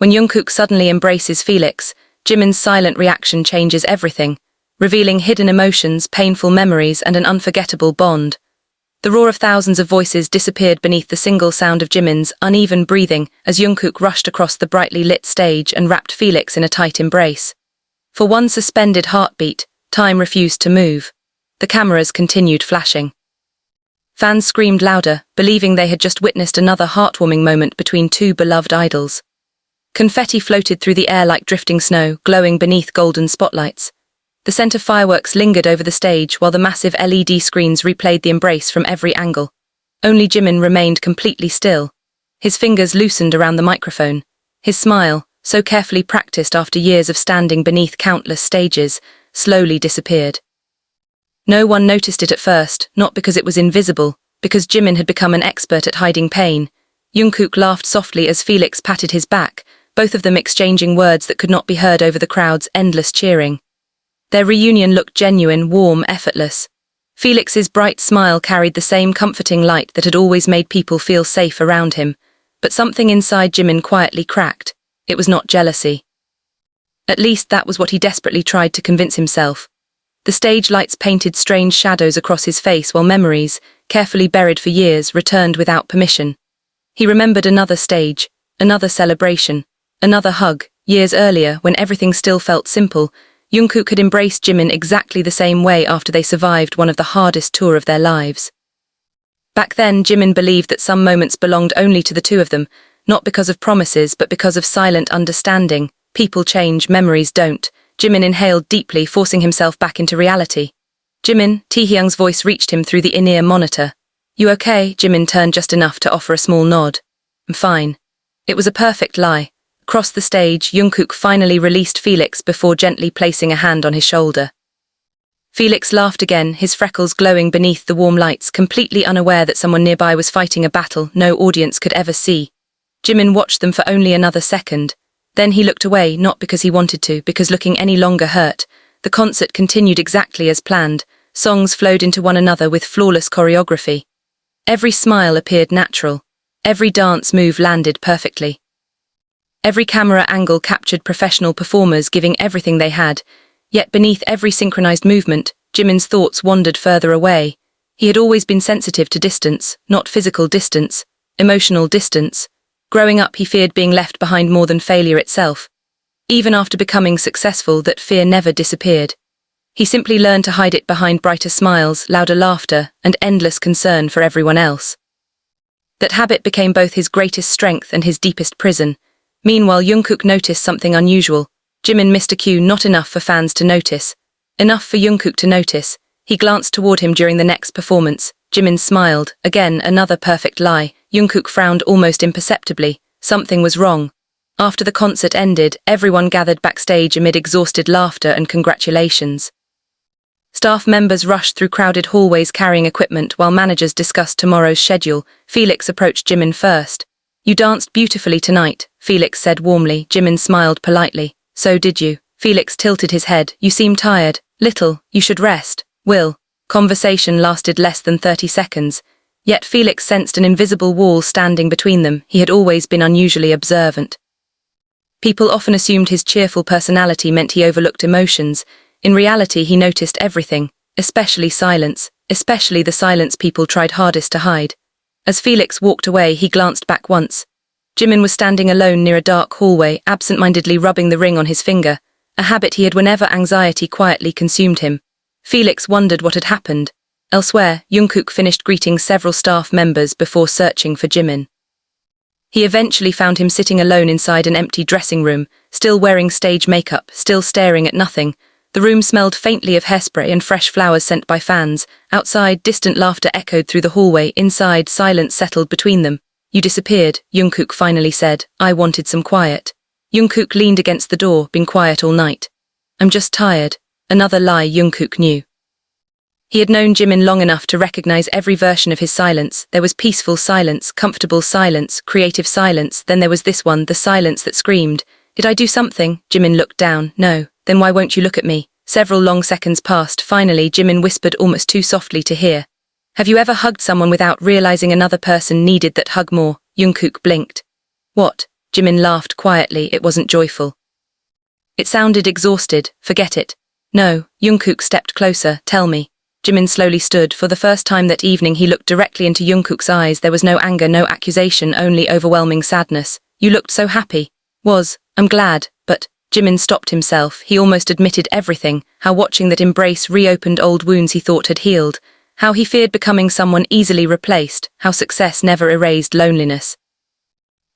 When Jungkook suddenly embraces Felix, Jimin's silent reaction changes everything, revealing hidden emotions, painful memories, and an unforgettable bond. The roar of thousands of voices disappeared beneath the single sound of Jimin's uneven breathing as Jungkook rushed across the brightly lit stage and wrapped Felix in a tight embrace. For one suspended heartbeat, time refused to move. The cameras continued flashing. Fans screamed louder, believing they had just witnessed another heartwarming moment between two beloved idols. Confetti floated through the air like drifting snow, glowing beneath golden spotlights. The scent of fireworks lingered over the stage while the massive LED screens replayed the embrace from every angle. Only Jimin remained completely still. His fingers loosened around the microphone. His smile, so carefully practiced after years of standing beneath countless stages, slowly disappeared. No one noticed it at first, not because it was invisible, because Jimin had become an expert at hiding pain. Jungkook laughed softly as Felix patted his back, both of them exchanging words that could not be heard over the crowd's endless cheering. Their reunion looked genuine, warm, effortless. Felix's bright smile carried the same comforting light that had always made people feel safe around him, but something inside Jimin quietly cracked. It was not jealousy. At least that was what he desperately tried to convince himself. The stage lights painted strange shadows across his face while memories, carefully buried for years, returned without permission. He remembered another stage, another celebration, another hug. Years earlier, when everything still felt simple, Jungkook had embraced Jimin exactly the same way after they survived one of the hardest tours of their lives. Back then, Jimin believed that some moments belonged only to the two of them, not because of promises but because of silent understanding. People change, memories don't. Jimin inhaled deeply, forcing himself back into reality. Jimin, Taehyung's voice reached him through the in-ear monitor. "You okay?" Jimin turned just enough to offer a small nod. "I'm fine." It was a perfect lie. Across the stage, Jungkook finally released Felix before gently placing a hand on his shoulder. Felix laughed again, his freckles glowing beneath the warm lights, completely unaware that someone nearby was fighting a battle no audience could ever see. Jimin watched them for only another second. Then he looked away, not because he wanted to, because looking any longer hurt. The concert continued exactly as planned. Songs flowed into one another with flawless choreography. Every smile appeared natural. Every dance move landed perfectly. Every camera angle captured professional performers giving everything they had. Yet beneath every synchronized movement, Jimin's thoughts wandered further away. He had always been sensitive to distance, not physical distance, emotional distance. Growing up, he feared being left behind more than failure itself. Even after becoming successful, that fear never disappeared. He simply learned to hide it behind brighter smiles, louder laughter, and endless concern for everyone else. That habit became both his greatest strength and his deepest prison. Meanwhile, Jungkook noticed something unusual. Jimin missed a cue, not enough for fans to notice. Enough for Jungkook to notice. He glanced toward him during the next performance. Jimin smiled. Again, another perfect lie. Jungkook frowned almost imperceptibly. Something was wrong. After the concert ended, everyone gathered backstage amid exhausted laughter and congratulations. Staff members rushed through crowded hallways carrying equipment while managers discussed tomorrow's schedule. Felix approached Jimin first. "You danced beautifully tonight," Felix said warmly. Jimin smiled politely. "So did you." Felix tilted his head. "You seem tired." "Little. You should rest." "Will." Conversation lasted less than 30 seconds. Yet Felix sensed an invisible wall standing between them. He had always been unusually observant. People often assumed his cheerful personality meant he overlooked emotions. In reality, he noticed everything, especially silence, especially the silence people tried hardest to hide. As Felix walked away, he glanced back once. Jimin was standing alone near a dark hallway, absent-mindedly rubbing the ring on his finger, a habit he had whenever anxiety quietly consumed him. Felix wondered what had happened. Elsewhere, Jungkook finished greeting several staff members before searching for Jimin. He eventually found him sitting alone inside an empty dressing room, still wearing stage makeup, still staring at nothing. The room smelled faintly of hairspray and fresh flowers sent by fans. Outside, distant laughter echoed through the hallway. Inside, silence settled between them. "You disappeared," Jungkook finally said. "I wanted some quiet." Jungkook leaned against the door. "Been quiet all night." "I'm just tired." Another lie Jungkook knew. He had known Jimin long enough to recognize every version of his silence. There was peaceful silence, comfortable silence, creative silence. Then there was this one, the silence that screamed. "Did I do something?" Jimin looked down. "No." "Then why won't you look at me?" Several long seconds passed. Finally, Jimin whispered almost too softly to hear. "Have you ever hugged someone without realizing another person needed that hug more?" Jungkook blinked. "What?" Jimin laughed quietly. It wasn't joyful. It sounded exhausted. Forget it. No, Jungkook stepped closer. Tell me. Jimin slowly stood. For the first time that evening he looked directly into Jungkook's eyes. There was no anger, no accusation, only overwhelming sadness. You looked so happy. I'm glad, but Jimin stopped himself. He almost admitted everything, how watching that embrace reopened old wounds he thought had healed, how he feared becoming someone easily replaced, how success never erased loneliness.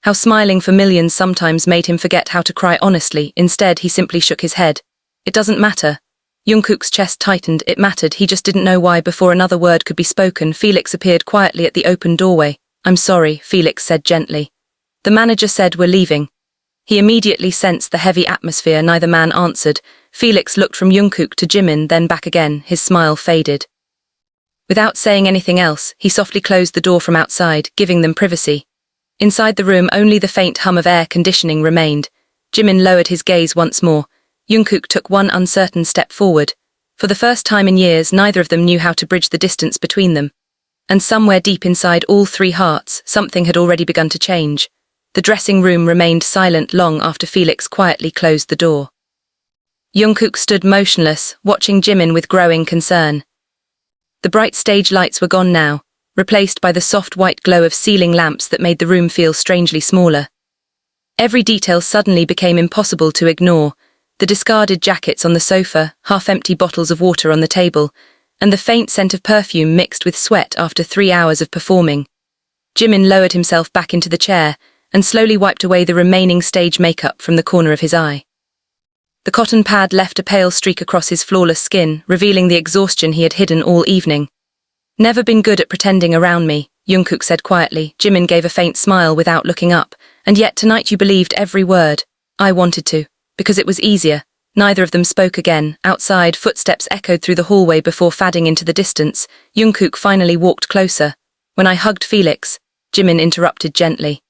How smiling for millions sometimes made him forget how to cry honestly. Instead, he simply shook his head. It doesn't matter. Jungkook's chest tightened. It mattered. He just didn't know why. Before another word could be spoken, Felix appeared quietly at the open doorway. I'm sorry, Felix said gently. The manager said we're leaving. He immediately sensed the heavy atmosphere. Neither man answered. Felix looked from Jungkook to Jimin, then back again. His smile faded. Without saying anything else, he softly closed the door from outside, giving them privacy. Inside the room, only the faint hum of air conditioning remained. Jimin lowered his gaze once more. Jungkook took one uncertain step forward. For the first time in years, neither of them knew how to bridge the distance between them. And somewhere deep inside all three hearts, something had already begun to change. The dressing room remained silent long after Felix quietly closed the door. Jungkook stood motionless, watching Jimin with growing concern. The bright stage lights were gone now, replaced by the soft white glow of ceiling lamps that made the room feel strangely smaller. Every detail suddenly became impossible to ignore. The discarded jackets on the sofa, half-empty bottles of water on the table, and the faint scent of perfume mixed with sweat after 3 hours of performing. Jimin lowered himself back into the chair and slowly wiped away the remaining stage makeup from the corner of his eye. The cotton pad left a pale streak across his flawless skin, revealing the exhaustion he had hidden all evening. Never been good at pretending around me, Jungkook said quietly. Jimin gave a faint smile without looking up. And yet tonight you believed every word. I wanted to. Because it was easier. Neither of them spoke again. Outside, footsteps echoed through the hallway before fading into the distance. Jungkook finally walked closer. When I hugged Felix, Jimin interrupted gently.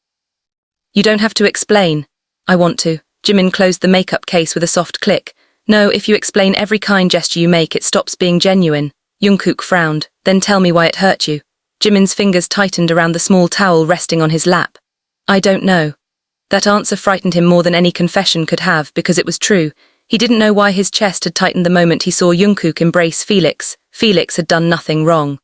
You don't have to explain. I want to. Jimin closed the makeup case with a soft click. No, if you explain every kind gesture you make, it stops being genuine. Jungkook frowned. Then tell me why it hurt you. Jimin's fingers tightened around the small towel resting on his lap. I don't know. That answer frightened him more than any confession could have, because it was true. He didn't know why his chest had tightened the moment he saw Jungkook embrace Felix. Felix had done nothing wrong.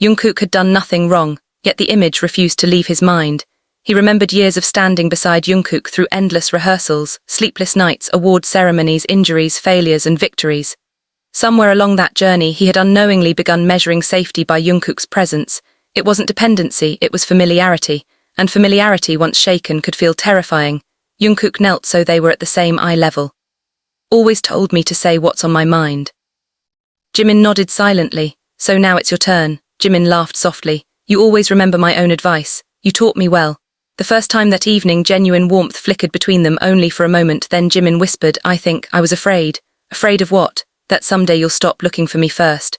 Jungkook had done nothing wrong, yet the image refused to leave his mind. He remembered years of standing beside Jungkook through endless rehearsals, sleepless nights, award ceremonies, injuries, failures, and victories. Somewhere along that journey, he had unknowingly begun measuring safety by Jungkook's presence. It wasn't dependency, it was familiarity. And familiarity, once shaken, could feel terrifying. Jungkook knelt so they were at the same eye level. Always told me to say what's on my mind. Jimin nodded silently. So now it's your turn. Jimin laughed softly. You always remember my own advice. You taught me well. The first time that evening, genuine warmth flickered between them only for a moment. Then Jimin whispered, I was afraid. Afraid of what? That someday you'll stop looking for me first.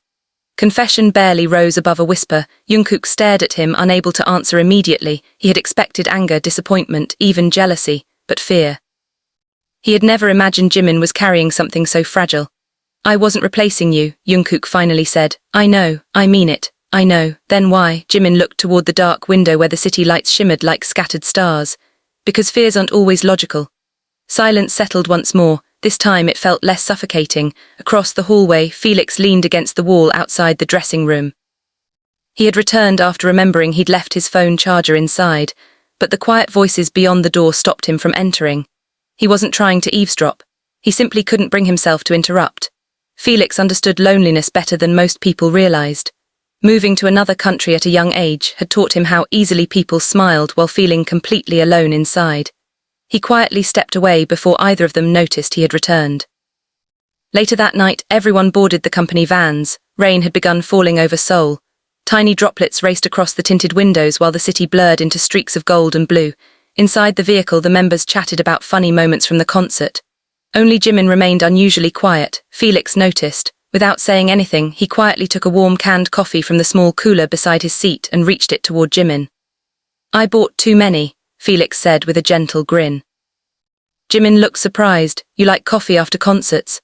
Confession barely rose above a whisper. Jungkook stared at him, unable to answer immediately. He had expected anger, disappointment, even jealousy, but fear. He had never imagined Jimin was carrying something so fragile. I wasn't replacing you, Jungkook finally said. I know, I mean it, I know. Then why? Jimin looked toward the dark window where the city lights shimmered like scattered stars. Because fears aren't always logical. Silence settled once more. This time it felt less suffocating. Across the hallway, Felix leaned against the wall outside the dressing room. He had returned after remembering he'd left his phone charger inside, but the quiet voices beyond the door stopped him from entering. He wasn't trying to eavesdrop. He simply couldn't bring himself to interrupt. Felix understood loneliness better than most people realized. Moving to another country at a young age had taught him how easily people smiled while feeling completely alone inside. He quietly stepped away before either of them noticed he had returned. Later that night, everyone boarded the company vans. Rain had begun falling over Seoul. Tiny droplets raced across the tinted windows while the city blurred into streaks of gold and blue. Inside the vehicle, the members chatted about funny moments from the concert. Only Jimin remained unusually quiet. Felix noticed. Without saying anything, he quietly took a warm canned coffee from the small cooler beside his seat and reached it toward Jimin. I bought too many, Felix said with a gentle grin. Jimin looked surprised. You like coffee after concerts?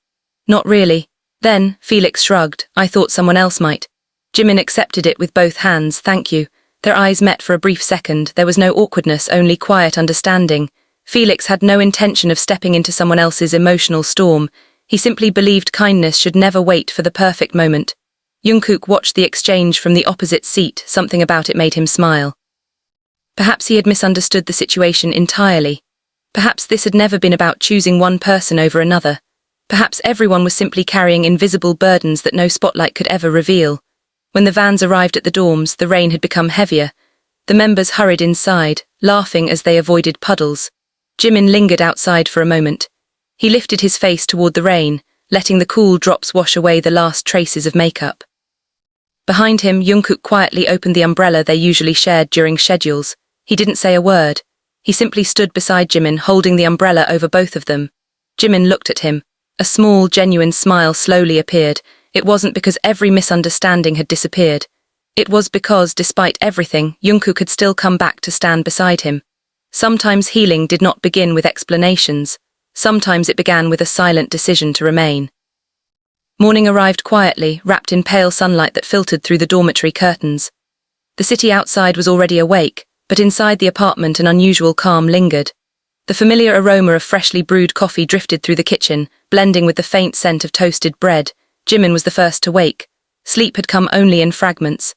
Not really. Then, Felix shrugged. I thought someone else might. Jimin accepted it with both hands. Thank you. Their eyes met for a brief second. There was no awkwardness, only quiet understanding. Felix had no intention of stepping into someone else's emotional storm. He simply believed kindness should never wait for the perfect moment. Jungkook watched the exchange from the opposite seat. Something about it made him smile. Perhaps he had misunderstood the situation entirely. Perhaps this had never been about choosing one person over another. Perhaps everyone was simply carrying invisible burdens that no spotlight could ever reveal. When the vans arrived at the dorms, the rain had become heavier. The members hurried inside, laughing as they avoided puddles. Jimin lingered outside for a moment. He lifted his face toward the rain, letting the cool drops wash away the last traces of makeup. Behind him, Jungkook quietly opened the umbrella they usually shared during schedules. He didn't say a word. He simply stood beside Jimin, holding the umbrella over both of them. Jimin looked at him. A small, genuine smile slowly appeared. It wasn't because every misunderstanding had disappeared. It was because, despite everything, Jungkook had still come back to stand beside him. Sometimes healing did not begin with explanations. Sometimes it began with a silent decision to remain. Morning arrived quietly, wrapped in pale sunlight that filtered through the dormitory curtains. The city outside was already awake, but inside the apartment an unusual calm lingered. The familiar aroma of freshly brewed coffee drifted through the kitchen, blending with the faint scent of toasted bread. Jimin was the first to wake. Sleep had come only in fragments.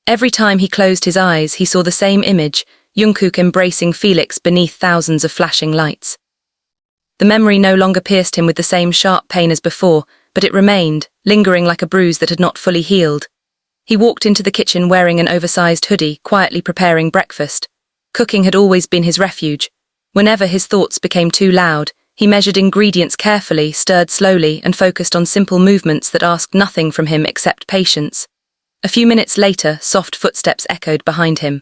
Every time he closed his eyes, he saw the same image, Jungkook embracing Felix beneath thousands of flashing lights. The memory no longer pierced him with the same sharp pain as before, but it remained, lingering like a bruise that had not fully healed. He walked into the kitchen wearing an oversized hoodie, quietly preparing breakfast. Cooking had always been his refuge. Whenever his thoughts became too loud, he measured ingredients carefully, stirred slowly, and focused on simple movements that asked nothing from him except patience. A few minutes later, soft footsteps echoed behind him.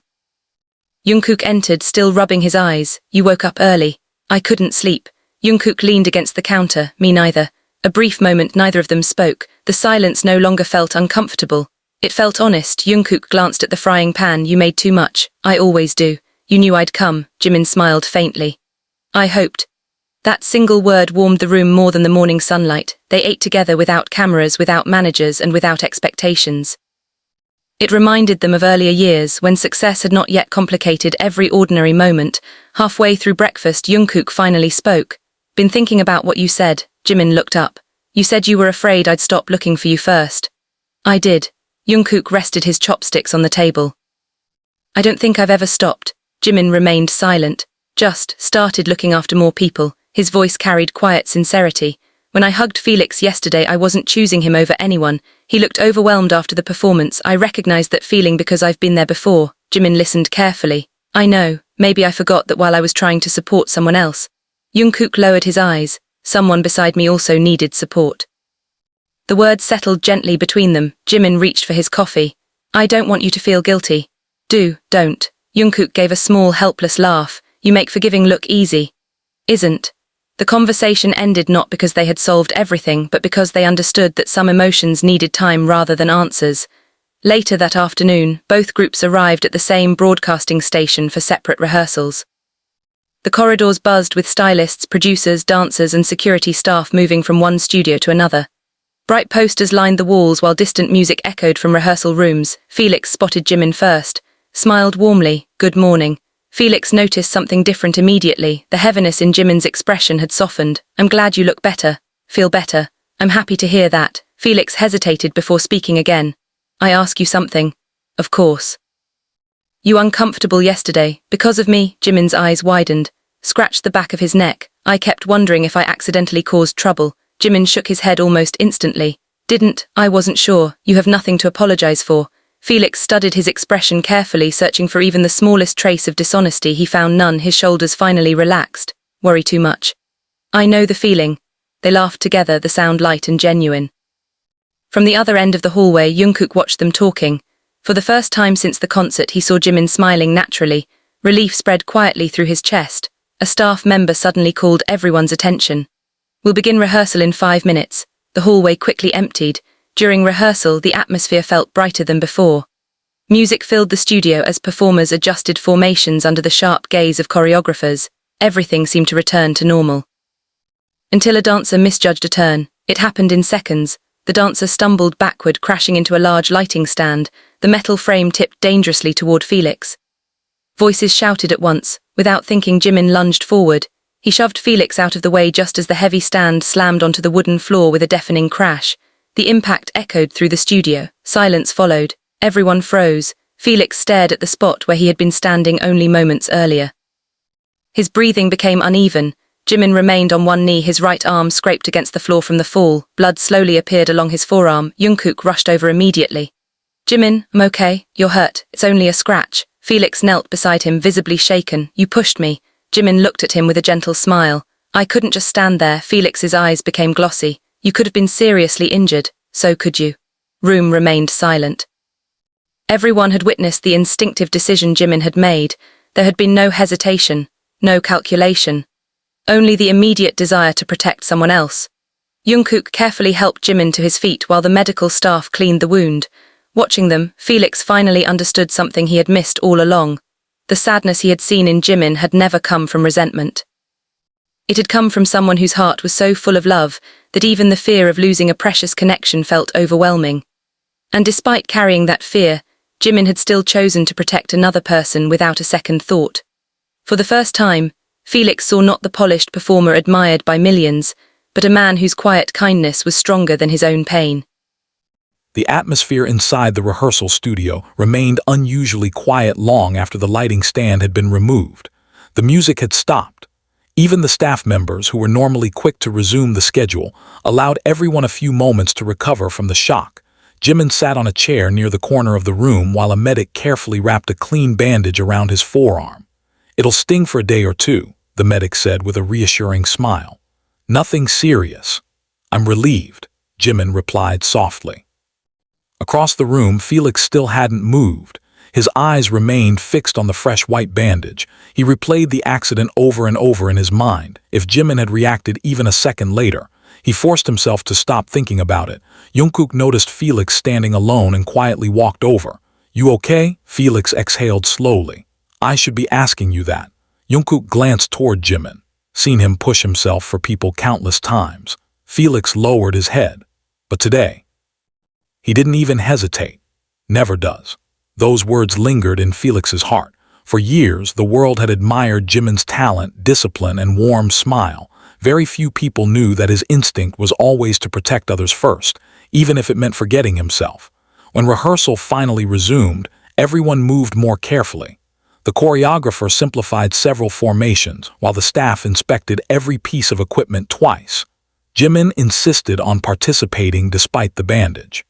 Jungkook entered, still rubbing his eyes. "You woke up early." "I couldn't sleep." Jungkook leaned against the counter. "Me neither." A brief moment neither of them spoke. The silence no longer felt uncomfortable. It felt honest. Jungkook glanced at the frying pan. "You made too much." "I always do." "You knew I'd come." Jimin smiled faintly. "I hoped." That single word warmed the room more than the morning sunlight. They ate together without cameras, without managers, and without expectations. It reminded them of earlier years, when success had not yet complicated every ordinary moment. Halfway through breakfast, Jungkook finally spoke. "Been thinking about what you said." Jimin looked up. "You said you were afraid I'd stop looking for you first." "I did." Jungkook rested his chopsticks on the table. "I don't think I've ever stopped." Jimin remained silent. "Just started looking after more people." His voice carried quiet sincerity. "When I hugged Felix yesterday, I wasn't choosing him over anyone. He looked overwhelmed after the performance. I recognized that feeling because I've been there before." Jimin listened carefully. "I know, maybe I forgot that while I was trying to support someone else." Jungkook lowered his eyes. Someone beside me also needed support. The words settled gently between them. Jimin reached for his coffee. "I don't want you to feel guilty." Don't. Jungkook gave a small, helpless laugh. "You make forgiving look easy." "Isn't." The conversation ended not because they had solved everything, but because they understood that some emotions needed time rather than answers. Later that afternoon, both groups arrived at the same broadcasting station for separate rehearsals. The corridors buzzed with stylists, producers, dancers, and security staff moving from one studio to another. Bright posters lined the walls while distant music echoed from rehearsal rooms. Felix spotted Jimin first, smiled warmly. "Good morning." Felix noticed something different immediately. The heaviness in Jimin's expression had softened. "I'm glad you look better." "Feel better." "I'm happy to hear that." Felix hesitated before speaking again. "I ask you something?" "Of course." "You uncomfortable yesterday, because of me?" Jimin's eyes widened, scratched the back of his neck. "I kept wondering if I accidentally caused trouble." Jimin shook his head almost instantly. "Didn't, I wasn't sure. You have nothing to apologize for." Felix studied his expression carefully, searching for even the smallest trace of dishonesty. He found none. His shoulders finally relaxed. "Worry too much." "I know the feeling." They laughed together, the sound light and genuine. From the other end of the hallway, Jungkook watched them talking. For the first time since the concert, he saw Jimin smiling naturally. Relief spread quietly through his chest. A staff member suddenly called everyone's attention. "We'll begin rehearsal in 5 minutes." The hallway quickly emptied. During rehearsal, the atmosphere felt brighter than before. Music filled the studio as performers adjusted formations under the sharp gaze of choreographers. Everything seemed to return to normal. Until a dancer misjudged a turn. It happened in seconds. The dancer stumbled backward, crashing into a large lighting stand. The metal frame tipped dangerously toward Felix. Voices shouted at once. Without thinking, Jimin lunged forward. He shoved Felix out of the way just as the heavy stand slammed onto the wooden floor with a deafening crash. The impact echoed through the studio. Silence followed. Everyone froze. Felix stared at the spot where he had been standing only moments earlier. His breathing became uneven. Jimin remained on one knee, his right arm scraped against the floor from the fall. Blood slowly appeared along his forearm. Jungkook rushed over immediately. "Jimin, I'm okay. You're hurt. It's only a scratch." Felix knelt beside him, visibly shaken. "You pushed me." Jimin looked at him with a gentle smile. "I couldn't just stand there." Felix's eyes became glossy. "You could have been seriously injured. So could you." Room remained silent. Everyone had witnessed the instinctive decision Jimin had made. There had been no hesitation, no calculation. Only the immediate desire to protect someone else. Jungkook carefully helped Jimin to his feet while the medical staff cleaned the wound. Watching them, Felix finally understood something he had missed all along. The sadness he had seen in Jimin had never come from resentment. It had come from someone whose heart was so full of love that even the fear of losing a precious connection felt overwhelming. And despite carrying that fear, Jimin had still chosen to protect another person without a second thought. For the first time, Felix saw not the polished performer admired by millions, but a man whose quiet kindness was stronger than his own pain. The atmosphere inside the rehearsal studio remained unusually quiet long after the lighting stand had been removed. The music had stopped. Even the staff members, who were normally quick to resume the schedule, allowed everyone a few moments to recover from the shock. Jimin sat on a chair near the corner of the room while a medic carefully wrapped a clean bandage around his forearm. "It'll sting for a day or two," the medic said with a reassuring smile. "Nothing serious." "I'm relieved," Jimin replied softly. Across the room, Felix still hadn't moved. His eyes remained fixed on the fresh white bandage. He replayed the accident over and over in his mind. If Jimin had reacted even a second later, he forced himself to stop thinking about it. Jungkook noticed Felix standing alone and quietly walked over. "You okay?" Felix exhaled slowly. "I should be asking you that." Jungkook glanced toward Jimin. Seen him push himself for people countless times. Felix lowered his head. But today, he didn't even hesitate. Never does. Those words lingered in Felix's heart. For years, the world had admired Jimin's talent, discipline, and warm smile. Very few people knew that his instinct was always to protect others first, even if it meant forgetting himself. When rehearsal finally resumed, everyone moved more carefully. The choreographer simplified several formations, while the staff inspected every piece of equipment twice. Jimin insisted on participating despite the bandage.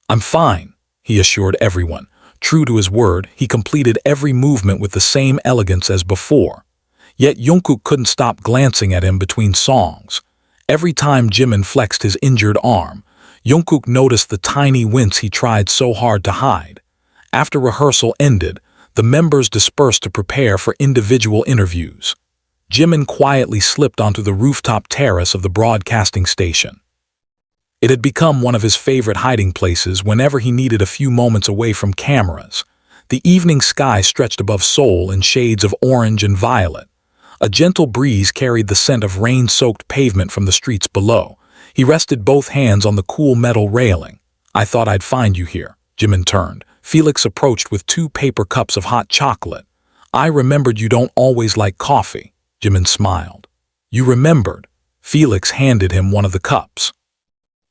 "I'm fine," he assured everyone. True to his word, he completed every movement with the same elegance as before. Yet Jungkook couldn't stop glancing at him between songs. Every time Jimin flexed his injured arm, Jungkook noticed the tiny wince he tried so hard to hide. After rehearsal ended, the members dispersed to prepare for individual interviews. Jimin quietly slipped onto the rooftop terrace of the broadcasting station. It had become one of his favorite hiding places whenever he needed a few moments away from cameras. The evening sky stretched above Seoul in shades of orange and violet. A gentle breeze carried the scent of rain-soaked pavement from the streets below. He rested both hands on the cool metal railing. "I thought I'd find you here." Jimin turned. Felix approached with 2 paper cups of hot chocolate. "I remembered you don't always like coffee." Jimin smiled. "You remembered." Felix handed him one of the cups.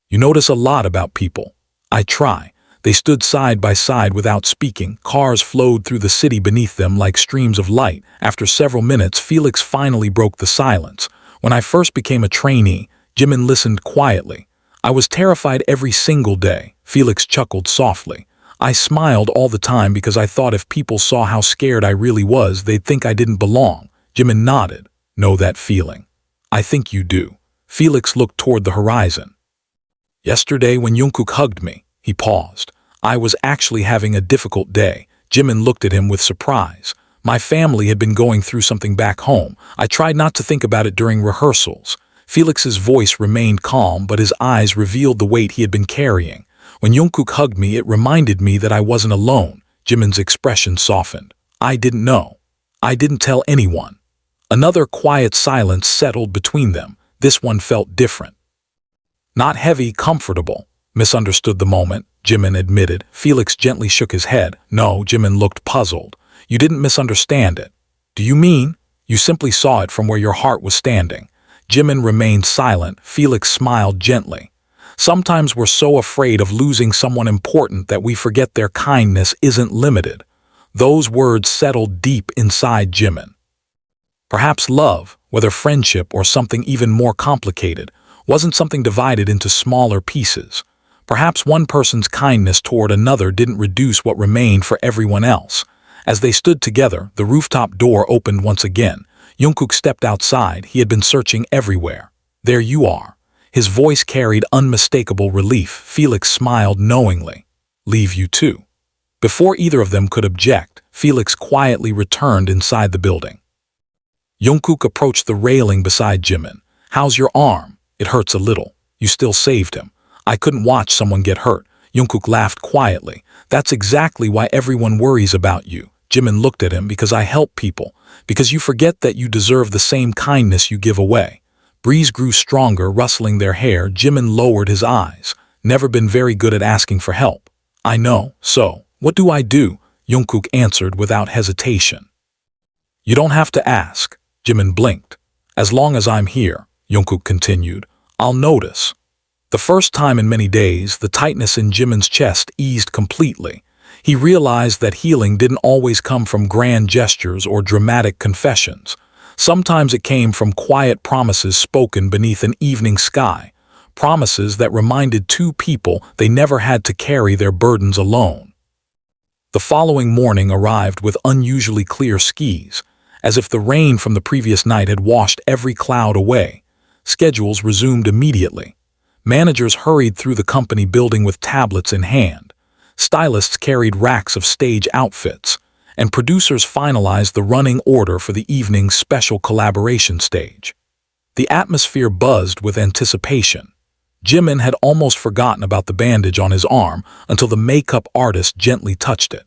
"You notice a lot about people." "I try." They stood side by side without speaking. Cars flowed through the city beneath them like streams of light. After several minutes, Felix finally broke the silence. "When I first became a trainee," Jimin listened quietly. "I was terrified every single day." Felix chuckled softly. "I smiled all the time because I thought if people saw how scared I really was, they'd think I didn't belong." Jimin nodded. "Know that feeling?" "I think you do." Felix looked toward the horizon. "Yesterday when Jungkook hugged me," he paused. "I was actually having a difficult day." Jimin looked at him with surprise. "My family had been going through something back home. I tried not to think about it during rehearsals." Felix's voice remained calm, but his eyes revealed the weight he had been carrying. "When Jungkook hugged me, it reminded me that I wasn't alone." Jimin's expression softened. "I didn't know. I didn't tell anyone." Another quiet silence settled between them. This one felt different. Not heavy, comfortable. Misunderstood the moment, Jimin admitted. Felix gently shook his head. No, Jimin looked puzzled. You didn't misunderstand it. Do you mean? You simply saw it from where your heart was standing. Jimin remained silent. Felix smiled gently. Sometimes we're so afraid of losing someone important that we forget their kindness isn't limited. Those words settled deep inside Jimin. Perhaps love, whether friendship or something even more complicated, wasn't something divided into smaller pieces. Perhaps one person's kindness toward another didn't reduce what remained for everyone else. As they stood together, the rooftop door opened once again. Jungkook stepped outside. He had been searching everywhere. There you are. His voice carried unmistakable relief. Felix smiled knowingly. Leave you too. Before either of them could object, Felix quietly returned inside the building. Jungkook approached the railing beside Jimin. How's your arm? It hurts a little. You still saved him. I couldn't watch someone get hurt. Jungkook laughed quietly. That's exactly why everyone worries about you. Jimin looked at him. Because I help people. Because you forget that you deserve the same kindness you give away. Breeze grew stronger, rustling their hair. Jimin lowered his eyes. Never been very good at asking for help. I know, so, what do I do? Jungkook answered without hesitation. You don't have to ask. Jimin blinked. As long as I'm here, Jungkook continued, I'll notice. The first time in many days, the tightness in Jimin's chest eased completely. He realized that healing didn't always come from grand gestures or dramatic confessions. Sometimes it came from quiet promises spoken beneath an evening sky, promises that reminded two people they never had to carry their burdens alone. The following morning arrived with unusually clear skies, as if the rain from the previous night had washed every cloud away. Schedules resumed immediately. Managers hurried through the company building with tablets in hand. Stylists carried racks of stage outfits, and producers finalized the running order for the evening's special collaboration stage. The atmosphere buzzed with anticipation. Jimin had almost forgotten about the bandage on his arm until the makeup artist gently touched it.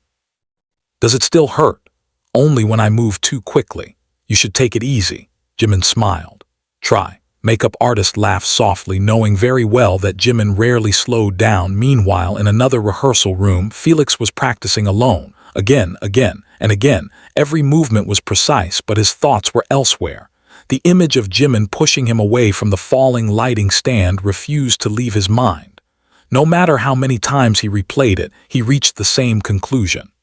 Does it still hurt? Only when I move too quickly. You should take it easy. Jimin smiled. Try. Makeup artist laughed softly, knowing very well that Jimin rarely slowed down. Meanwhile, in another rehearsal room, Felix was practicing alone. Again, and again. Every movement was precise, but his thoughts were elsewhere. The image of Jimin pushing him away from the falling lighting stand refused to leave his mind. No matter how many times he replayed it, he reached the same conclusion.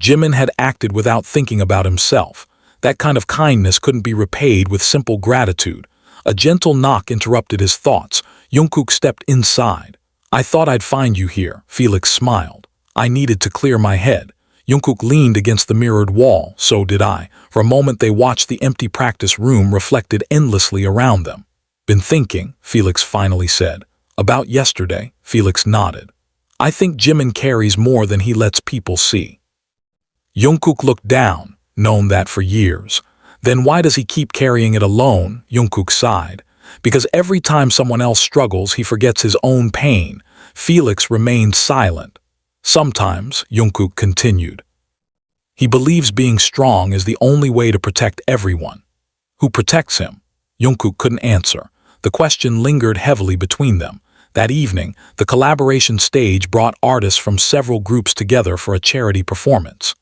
Jimin had acted without thinking about himself. That kind of kindness couldn't be repaid with simple gratitude. A gentle knock interrupted his thoughts. Jungkook stepped inside. I thought I'd find you here, Felix smiled. I needed to clear my head. Jungkook leaned against the mirrored wall. So did I. For a moment they watched the empty practice room reflected endlessly around them. Been thinking, Felix finally said. About yesterday, Felix nodded. I think Jimin carries more than he lets people see. Jungkook looked down, known that for years. Then why does he keep carrying it alone? Jungkook sighed. Because every time someone else struggles, he forgets his own pain. Felix remained silent. Sometimes, Jungkook continued. He believes being strong is the only way to protect everyone. Who protects him? Jungkook couldn't answer. The question lingered heavily between them. That evening, the collaboration stage brought artists from several groups together for a charity performance.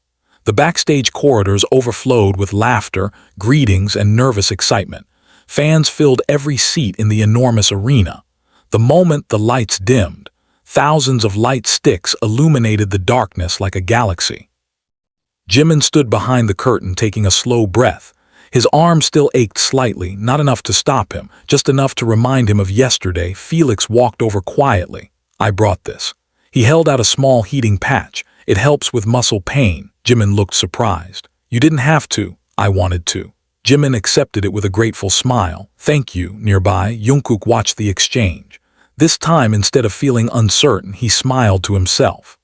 The backstage corridors overflowed with laughter, greetings, and nervous excitement. Fans filled every seat in the enormous arena. The moment the lights dimmed, thousands of light sticks illuminated the darkness like a galaxy. Jimin stood behind the curtain taking a slow breath. His arm still ached slightly, not enough to stop him, just enough to remind him of yesterday. Felix walked over quietly. I brought this. He held out a small heating patch. It helps with muscle pain. Jimin looked surprised. You didn't have to. I wanted to. Jimin accepted it with a grateful smile. Thank you. Nearby, Jungkook watched the exchange. This time, instead of feeling uncertain, he smiled to himself.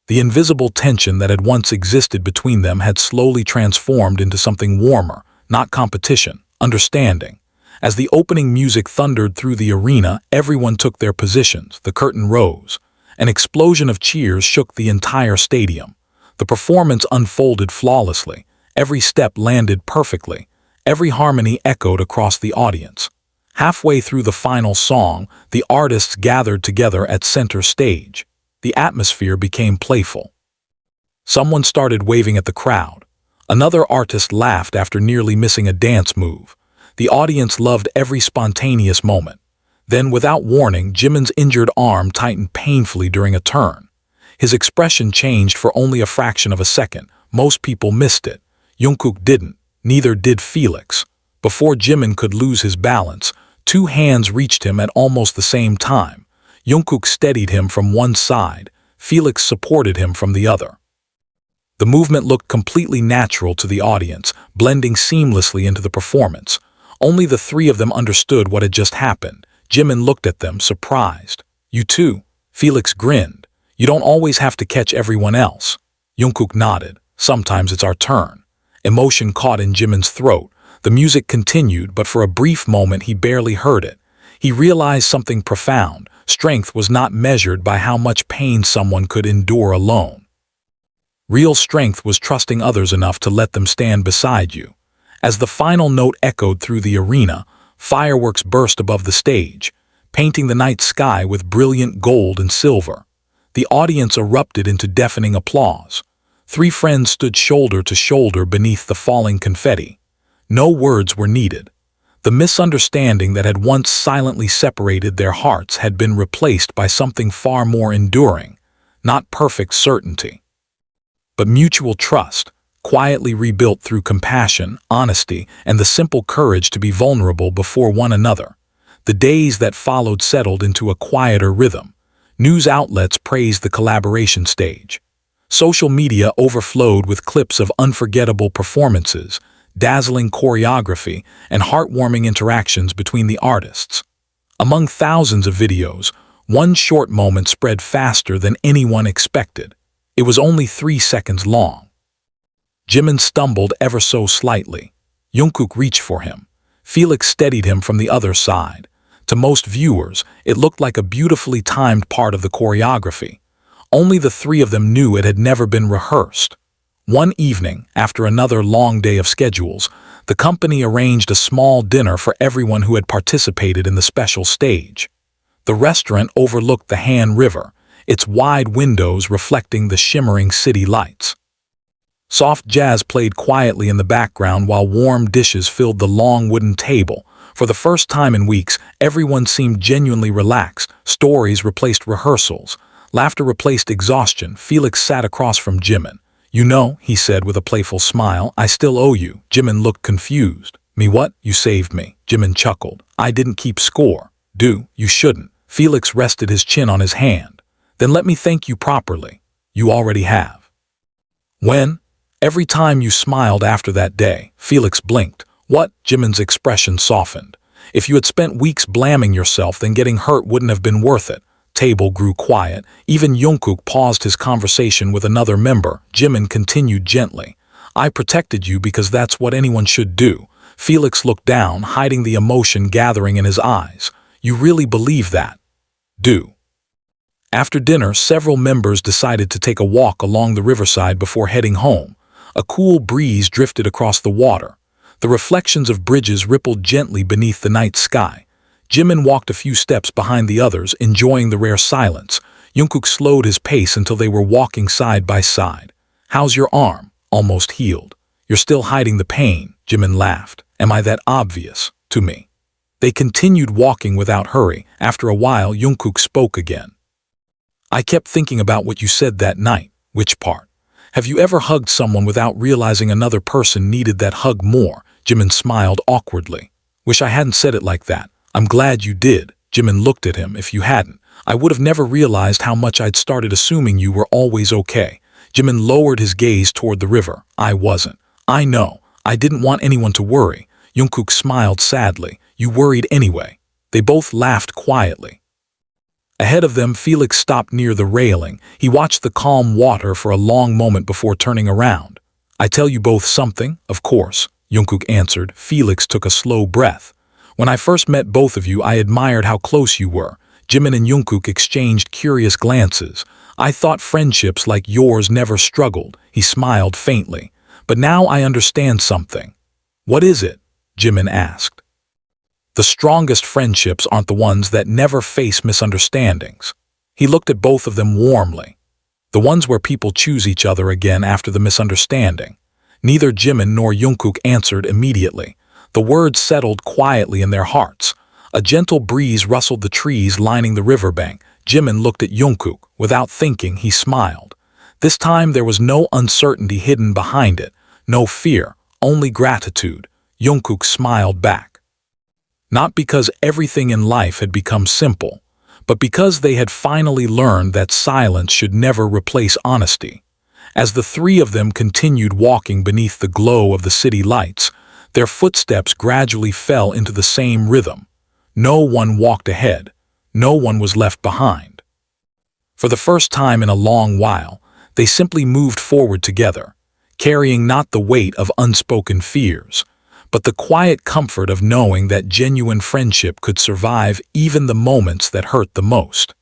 The invisible tension that had once existed between them had slowly transformed into something warmer, not competition, understanding. As the opening music thundered through the arena, everyone took their positions. The curtain rose. An explosion of cheers shook the entire stadium. The performance unfolded flawlessly. Every step landed perfectly. Every harmony echoed across the audience. Halfway through the final song, the artists gathered together at center stage. The atmosphere became playful. Someone started waving at the crowd. Another artist laughed after nearly missing a dance move. The audience loved every spontaneous moment. Then, without warning, Jimin's injured arm tightened painfully during a turn. His expression changed for only a fraction of a second. Most people missed it. Jungkook didn't. Neither did Felix. Before Jimin could lose his balance, two hands reached him at almost the same time. Jungkook steadied him from one side. Felix supported him from the other. The movement looked completely natural to the audience, blending seamlessly into the performance. Only the three of them understood what had just happened. Jimin looked at them, surprised. "You too?" Felix grinned. "You don't always have to catch everyone else." Jungkook nodded. "Sometimes it's our turn." Emotion caught in Jimin's throat. The music continued, but for a brief moment he barely heard it. He realized something profound. Strength was not measured by how much pain someone could endure alone. Real strength was trusting others enough to let them stand beside you. As the final note echoed through the arena, fireworks burst above the stage, painting the night sky with brilliant gold and silver. The audience erupted into deafening applause. Three friends stood shoulder to shoulder beneath the falling confetti. No words were needed. The misunderstanding that had once silently separated their hearts had been replaced by something far more enduring, not perfect certainty, but mutual trust, quietly rebuilt through compassion, honesty, and the simple courage to be vulnerable before one another. The days that followed settled into a quieter rhythm. News outlets praised the collaboration stage. Social media overflowed with clips of unforgettable performances, dazzling choreography, and heartwarming interactions between the artists. Among thousands of videos, one short moment spread faster than anyone expected. It was only 3 seconds long. Jimin stumbled ever so slightly. Jungkook reached for him. Felix steadied him from the other side. To most viewers, it looked like a beautifully timed part of the choreography. Only the three of them knew it had never been rehearsed. One evening, after another long day of schedules, the company arranged a small dinner for everyone who had participated in the special stage. The restaurant overlooked the Han River, its wide windows reflecting the shimmering city lights. Soft jazz played quietly in the background while warm dishes filled the long wooden table. For the first time in weeks, everyone seemed genuinely relaxed. Stories replaced rehearsals. Laughter replaced exhaustion. Felix sat across from Jimin. "You know," he said with a playful smile, "I still owe you." Jimin looked confused. "Me what? You saved me." Jimin chuckled. "I didn't keep score." You shouldn't." Felix rested his chin on his hand. "Then let me thank you properly." "You already have." "When?" "Every time you smiled after that day." Felix blinked. "What?" Jimin's expression softened. "If you had spent weeks blaming yourself, then getting hurt wouldn't have been worth it." Table grew quiet. Even Jungkook paused his conversation with another member. Jimin continued gently. "I protected you because that's what anyone should do." Felix looked down, hiding the emotion gathering in his eyes. "You really believe that?" After dinner, several members decided to take a walk along the riverside before heading home. A cool breeze drifted across the water. The reflections of bridges rippled gently beneath the night sky. Jimin walked a few steps behind the others, enjoying the rare silence. Jungkook slowed his pace until they were walking side by side. "How's your arm?" "Almost healed." "You're still hiding the pain," Jimin laughed. "Am I that obvious to me?" They continued walking without hurry. After a while, Jungkook spoke again. "I kept thinking about what you said that night." "Which part?" "Have you ever hugged someone without realizing another person needed that hug more?" Jimin smiled awkwardly. "Wish I hadn't said it like that." "I'm glad you did." Jimin looked at him. "If you hadn't, I would have never realized how much I'd started assuming you were always okay." Jimin lowered his gaze toward the river. "I wasn't." "I know. I didn't want anyone to worry." Jungkook smiled sadly. "You worried anyway." They both laughed quietly. Ahead of them, Felix stopped near the railing. He watched the calm water for a long moment before turning around. "I tell you both something?" "Of course," Jungkook answered. Felix took a slow breath. "When I first met both of you, I admired how close you were." Jimin and Jungkook exchanged curious glances. "I thought friendships like yours never struggled." He smiled faintly. "But now I understand something." "What is it?" Jimin asked. The strongest friendships aren't the ones that never face misunderstandings. He looked at both of them warmly. The ones where people choose each other again after the misunderstanding. Neither Jimin nor Jungkook answered immediately. The words settled quietly in their hearts. A gentle breeze rustled the trees lining the riverbank. Jimin looked at Jungkook. Without thinking, he smiled. This time there was no uncertainty hidden behind it, no fear, only gratitude. Jungkook smiled back. Not because everything in life had become simple, but because they had finally learned that silence should never replace honesty. As the three of them continued walking beneath the glow of the city lights, their footsteps gradually fell into the same rhythm. No one walked ahead. No one was left behind. For the first time in a long while, they simply moved forward together, carrying not the weight of unspoken fears, but the quiet comfort of knowing that genuine friendship could survive even the moments that hurt the most.